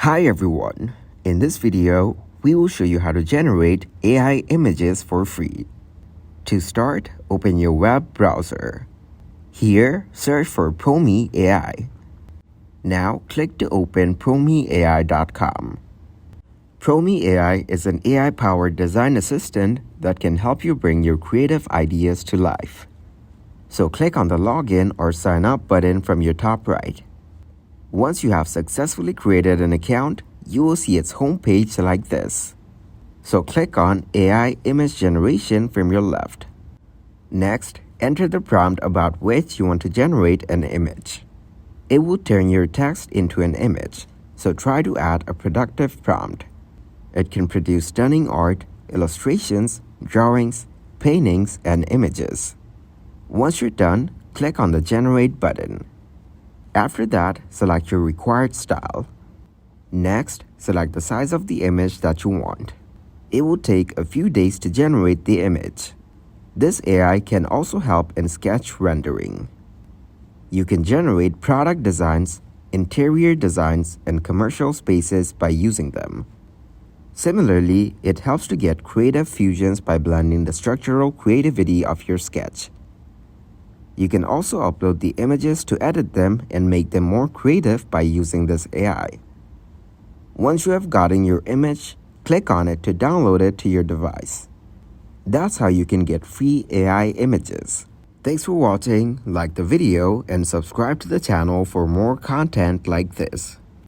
Hi everyone, in this video, we will show you how to generate AI images for free. To start, open your web browser. Here, search for Promi AI. Now, click to open promiai.com. Promi AI is an AI-powered design assistant that can help you bring your creative ideas to life. So click on the Login or Sign Up button from your top right. Once you have successfully created an account, you will see its homepage like this. So click on AI Image Generation from your left. Next, enter the prompt about which you want to generate an image. It will turn your text into an image, so try to add a productive prompt. It can produce stunning art, illustrations, drawings, paintings, and images. Once you're done, click on the Generate button. After that, select your required style. Next, select the size of the image that you want. It will take a few days to generate the image. This AI can also help in sketch rendering. You can generate product designs, interior designs, and commercial spaces by using them. Similarly, it helps to get creative fusions by blending the structural creativity of your sketch. You can also upload the images to edit them and make them more creative by using this AI. Once you have gotten your image, click on it to download it to your device. That's how you can get free AI images. Thanks for watching, like the video, and subscribe to the channel for more content like this.